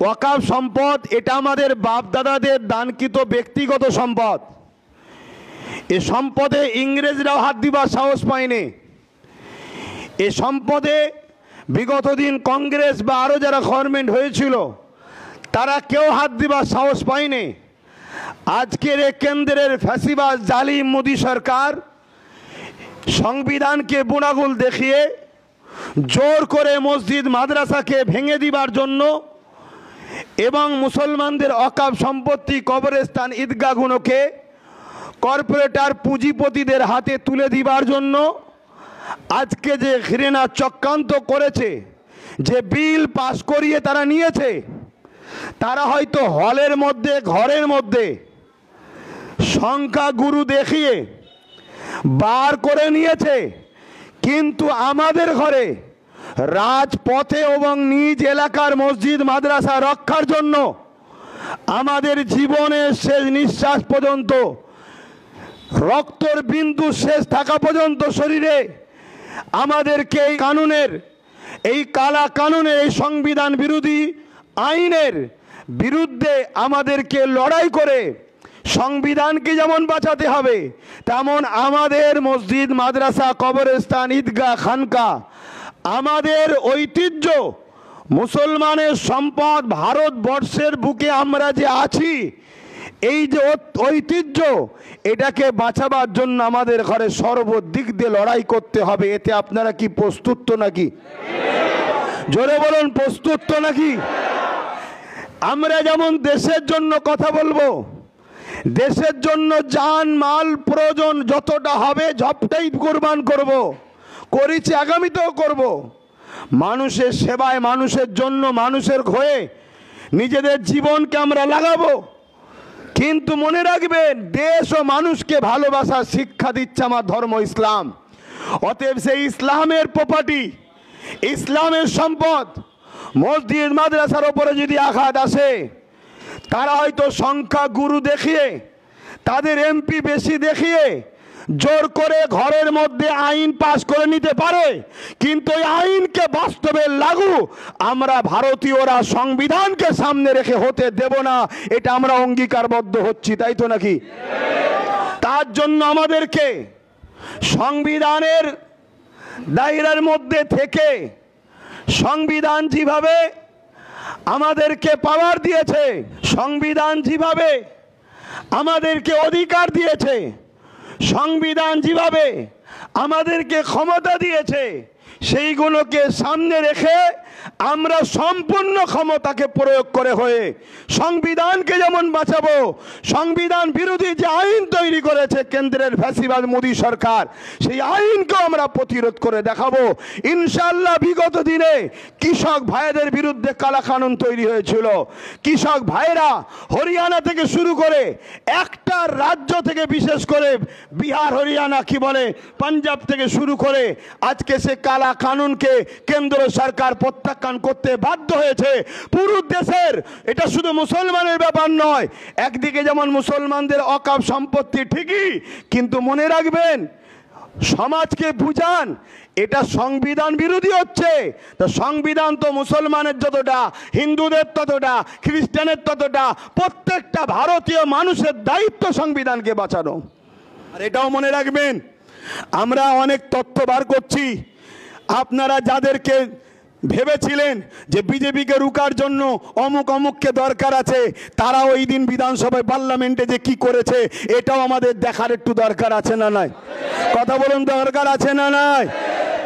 ওয়াকাফ সম্পদ এটা আমাদের বাপদাদাদের দানকৃত ব্যক্তিগত সম্পদ। এ সম্পদে ইংরেজরাও হাত দিবার সাহস পায়নি। এ সম্পদে বিগত দিন কংগ্রেস বা আরও যারা গভর্নমেন্ট হয়েছিল তারা কেউ হাত দিবার সাহস পায়নি। আজকের এ কেন্দ্রের ফ্যাসিবাদ জালিম মোদী সরকার সংবিধানকে বুড়াগুল দেখিয়ে জোর করে মসজিদ মাদ্রাসাকে ভেঙে দিবার জন্য এবং মুসলমানদের ওয়াকফ সম্পত্তি কবরস্থান ঈদগাহগুলোকে কর্পোরেটর পুঁজিপতিদের হাতে তুলে দিবার জন্য আজকে যে ঘৃণা চক্রান্ত করেছে, যে বিল পাশ করিয়ে তারা নিয়েছে, তারা হয়তো হলের মধ্যে ঘরের মধ্যে সংখ্যাগুরু দেখিয়ে বার করে নিয়েছে, কিন্তু আমাদের ঘরে রাজপথে এবং নিজ এলাকার মসজিদ মাদ্রাসা রক্ষার জন্য আমাদের জীবনের শেষ নিঃশ্বাস পর্যন্ত, রক্তর বিন্দু শেষ থাকা পর্যন্ত শরীরে আমাদেরকে এই কানুনের, এই কালা কানুনের, এই সংবিধান বিরোধী আইনের বিরুদ্ধে আমাদেরকে লড়াই করে সংবিধানকে যেমন বাঁচাতে হবে, তেমন আমাদের মসজিদ মাদ্রাসা কবরস্থান ঈদগাহ খানকা, আমাদের ঐতিহ্য, মুসলমানের সম্পদ, ভারতবর্ষের বুকে আমরা যে আছি, এই যে ঐতিহ্য, এটাকে বাঁচাবার জন্য আমাদের ঘরে সর্বদিক দিয়ে লড়াই করতে হবে। এতে আপনারা কি প্রস্তুত তো নাকি? জোরে বলুন, প্রস্তুত তো নাকি? আমরা যেমন দেশের জন্য কথা বলবো, দেশের জন্য জান মাল প্রয়োজন যতটা হবে সবটাই কুরবান করব, করেছি, আগামীতেও করব। মানুষের সেবায়, মানুষের জন্য, মানুষের হয়ে নিজেদের জীবনকে আমরা লাগাবো। কিন্তু মনে রাখবেন, দেশ ও মানুষকে ভালোবাসার শিক্ষা দিচ্ছে আমার ধর্ম ইসলাম। অতএব সেই ইসলামের প্রপার্টি, ইসলামের সম্পদ মসজিদ মাদ্রাসার ওপরে যদি আঘাত আসে, তারা হয়তো সংখ্যা গুরু দেখিয়ে, তাদের এমপি বেশি দেখিয়ে জোর করে ঘরের মধ্যে আইন পাশ করে নিতে পারে, কিন্তু এই আইনকে বাস্তবে লাগু আমরা ভারতীয়রা সংবিধানকে সামনে রেখে হতে দেব না। এটা আমরা অঙ্গীকারবদ্ধ হচ্ছি, তাই তো নাকি? তার জন্য আমাদেরকে সংবিধানের দায়রার মধ্যে থেকে, সংবিধান যেভাবে আমাদেরকে পাওয়ার দিয়েছে, সংবিধান যেভাবে আমাদেরকে অধিকার দিয়েছে, সংবিধান যেভাবে আমাদেরকে ক্ষমতা দিয়েছে, সেইগুলোকে সামনে রেখে আমরা সম্পূর্ণ ক্ষমতাকে প্রয়োগ করে হয়ে সংবিধানকে যেমন বাঁচাবো, সংবিধান বিরোধী যে আইন তৈরি করেছে কেন্দ্রের ফ্যাসিবাদ মোদী সরকার, সেই আইনকেও আমরা প্রতিরোধ করে দেখাবো ইনশাআল্লাহ। বিগত দিনে কৃষক ভাইদের বিরুদ্ধে কালা কানুন তৈরি হয়েছিল। কৃষক ভাইরা হরিয়ানা থেকে শুরু করে একটা রাজ্য থেকে, বিশেষ করে বিহার, হরিয়ানা, কি বলে, পাঞ্জাব থেকে শুরু করে আজকে সে কালা কানুনকে কেন্দ্র সরকার প্রত্যাখ্যান করতে বাধ্য হয়েছে। পুরো দেশের, এটা শুধু মুসলমানের ব্যাপার নয়। একদিকে যেমন মুসলমানদের ওয়াকফ সম্পত্তি ঠিকই, কিন্তু মনে রাখবেন, সমাজকে বুঝান এটা সংবিধান বিরোধী হচ্ছে। তো সংবিধান তো মুসলমানের যতটা, হিন্দুদের ততটা, খ্রিস্টানের ততটা, প্রত্যেকটা ভারতীয় মানুষের দায়িত্ব সংবিধানকে বাঁচানো। আর এটাও মনে রাখবেন, আমরা অনেক তথ্য বার করছি। আপনারা যাদেরকে ভেবেছিলেন যে বিজেপিকে রুকার জন্য অমুক অমুককে দরকার আছে, তারা ওই দিন বিধানসভায়, পার্লামেন্টে যে কি করেছে, এটাও আমাদের দেখার একটু দরকার আছে না নাই? কথা বলুন, দরকার আছে না নাই?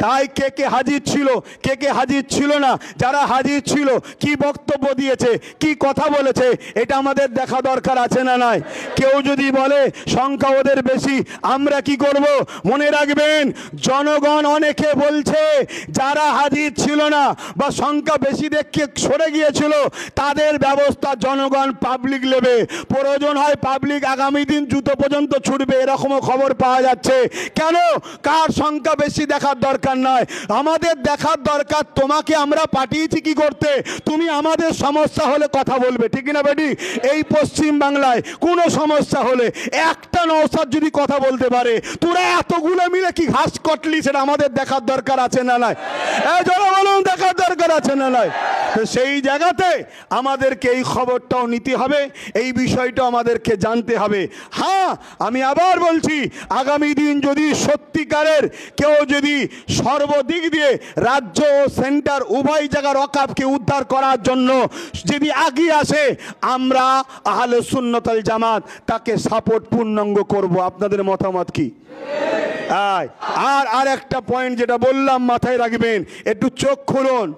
তাই কে কে হাজির ছিল, কে কে হাজির ছিল না, যারা হাজির ছিল কি বক্তব্য দিয়েছে, কি কথা বলেছে, এটা আমাদের দেখা দরকার আছে না নাই? কেউ যদি বলে সংখ্যা ওদের বেশি, আমরা কি করব? মনে রাখবেন, জনগণ অনেকে বলছে যারা হাজির ছিল না বা সংখ্যা বেশি দেখে সরে গিয়েছিল, তাদের ব্যবস্থা জনগণ পাবলিক নেবে। প্রয়োজন হয় পাবলিক আগামী দিন জুতো পর্যন্ত ছুটবে, এরকমও খবর পাওয়া যাচ্ছে। কেন? কার সংখ্যা বেশি দেখার দরকার দরকার নয়, আমাদের দেখার দরকার তোমাকে আমরা পাঠিয়েছি কি করতে, তুমি আমাদের সমস্যা হলে কথা বলবে, ঠিক না বেটি? এই পশ্চিম বাংলায় কোনো সমস্যা হলে একটা নওশাদ যদি কথা বলতে পারে, তোরা এতগুলো মিলে কি ঘাস কটলি, সেটা আমাদের দেখার দরকার আছে না নাই? যারা বলুন দেখার দরকার আছে না নাই? তো সেই জায়গাতে আমাদেরকে এই খবরটাও নিতে হবে, এই বিষয়টা আমাদেরকে জানতে হবে। হ্যাঁ, আমি আবার বলছি, আগামী দিন যদি সত্যিকারের কেউ যদি সর্বদিক দিয়ে রাজ্য ও সেন্টার উভয় জায়গার ওয়াকফকে উদ্ধার করার জন্য যদি এগিয়ে আসে, আমরা আহলে সুন্নাত ওয়াল জামাত তাকে সাপোর্ট পূর্ণাঙ্গ করব। আপনাদের মতামত কি? আর একটা পয়েন্ট যেটা বললাম মাথায় রাখবেন, একটু চোখ খুলুন।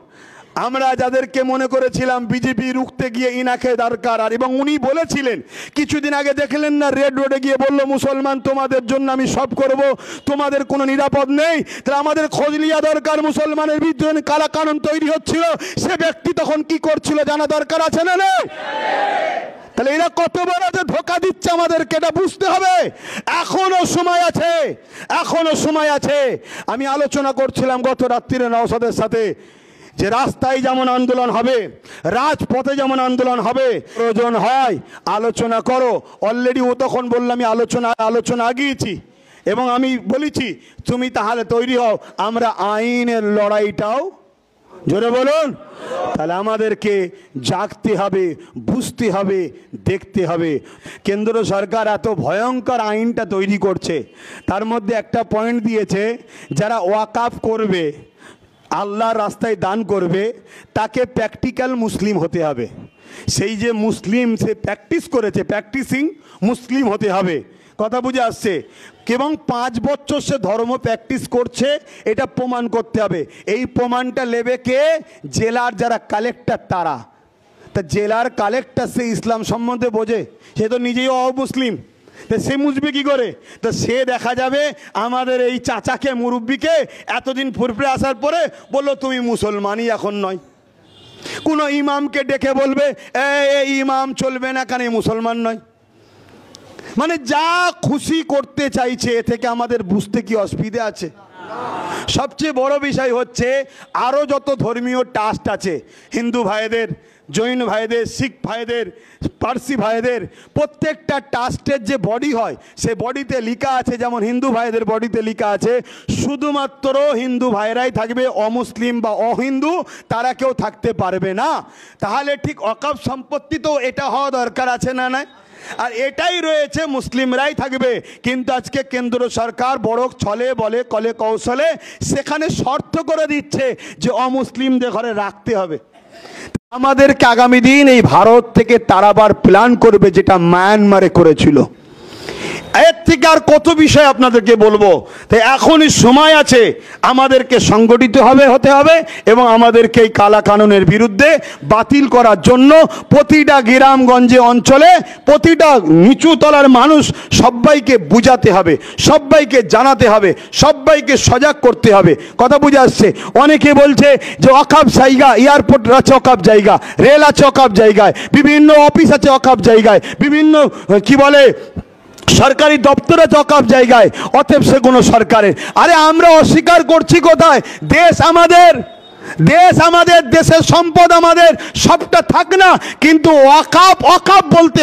আমরা যাদেরকে মনে করেছিলাম বিজেপি রুখতে গিয়ে ইনাকে দরকার, আর এবং উনি বলেছিলেন কিছুদিন আগে, দেখলেন না রেড রোডে গিয়ে বলল মুসলমান তোমাদের জন্য আমি সব করব, তোমাদের কোনো নিরাপদ নেই। তাহলে আমাদের খোঁজ লিয়া দরকার, মুসলমানের বিরুদ্ধে কালা কানুন তৈরি হচ্ছিল, সে ব্যক্তি তখন কি করছিল জানা দরকার আছে না নেই? তাহলে এরা কত বড় যে ধোঁকা দিচ্ছে আমাদেরকে, এটা বুঝতে হবে। এখনো সময় আছে, এখনো সময় আছে। আমি আলোচনা করছিলাম গত রাত্রিরে নওশাদের সাথে যে রাস্তায় যেমন আন্দোলন হবে, রাজপথে যেমন আন্দোলন হবে, প্রয়োজন হয় আলোচনা করো। অলরেডি ও তখন বললাম আমি আলোচনা আগিয়েছি এবং আমি বলেছি তুমি তাহলে তৈরি হও, আমরা আইনের লড়াইটাও, জোরে বলুন। তাহলে আমাদেরকে জাগতে হবে, বুঝতে হবে, দেখতে হবে। কেন্দ্র সরকার এত ভয়ঙ্কর আইনটা তৈরি করছে, তার মধ্যে একটা পয়েন্ট দিয়েছে, যারা ওয়াকফ করবে, আল্লাহর রাস্তায় দান করবে, তাকে প্র্যাকটিক্যাল মুসলিম হতে হবে। সেই যে মুসলিম, সে প্র্যাকটিস করেছে, প্র্যাকটিসিং মুসলিম হতে হবে। কথা বুঝে আসছে? এবং 5 বছর সে ধর্ম প্র্যাকটিস করছে, এটা প্রমাণ করতে হবে। এই প্রমাণটা নেবে কে? জেলার যারা কালেক্টর তারা। তা জেলার কালেক্টর সে ইসলাম সম্বন্ধে বোঝে? সে তো নিজেই অমুসলিম, তা সে বুঝবে কি করে? তো সে দেখা যাবে আমাদের এই চাচাকে, মুরব্বিকে এতদিন ফুরফুরে আসার পরে বললো তুমি মুসলমানই এখন নয়। কোনো ইমামকে ডেকে বলবে এই ইমাম চলবে না, কেন মুসলমান নয়। মানে যা খুশি করতে চাইছে, এ থেকে আমাদের বুঝতে কি অসুবিধা আছে? সবচেয়ে বড় বিষয় হচ্ছে আরও যত ধর্মীয় ট্রাস্ট আছে, হিন্দু ভাইদের, জৈন ভাইদের, শিখ ভাইদের, পার্সি ভাইদের, প্রত্যেকটা ট্রাস্টের যে বডি হয়, সে বডিতে লেখা আছে, যেমন হিন্দু ভাইদের বডিতে লেখা আছে শুধুমাত্র হিন্দু ভাইরাই থাকবে, অমুসলিম বা অহিন্দু তারা কেউ থাকতে পারবে না। তাহলে ঠিক ওয়াকফ সম্পত্তি তো এটা হওয়া দরকার আছে না নাই? আর এটাই রয়েছে, মুসলিমরাই থাকবে। কিন্তু আজকে কেন্দ্র সরকার বড় ছলে বলে কলে কৌশলে সেখানে শর্ত করে দিচ্ছে যে অমুসলিমদের ঘরে রাখতে হবে। আমাদেরকে আগামী দিন এই ভারত থেকে তাড়াবার প্ল্যান করবে, যেটা মায়ানমারে করেছিল। এর থেকে আর কত বিষয় আপনাদেরকে বলবো। তাই এখনই সময় আছে, আমাদেরকে সংগঠিত হতে হবে এবং আমাদেরকে এই কালা কানুনের বিরুদ্ধে বাতিল করার জন্য প্রতিটা গ্রামগঞ্জে অঞ্চলে প্রতিটা নিচু তলার মানুষ সবাইকে বুঝাতে হবে, সবাইকে জানাতে হবে, সবাইকে সজাগ করতে হবে। কথা বুঝে আসছে? অনেকে বলছে যে ওয়াকফ জায়গা, এয়ারপোর্ট আছে ওয়াকফ জায়গা, রেল আছে ওয়াকফ জায়গায়, বিভিন্ন অফিস আছে ওয়াকফ জায়গায়, বিভিন্ন কি বলে সরকারি দপ্তরে ওয়াকফ জায়গায়, অতএব সে কোনো সরকারের। আরে আমরা অস্বীকার করছি কোথায়? দেশ আমাদের, দেশের সম্পদ আমাদের, সবটা থাক না, কিন্তু ওয়াকফ বলতে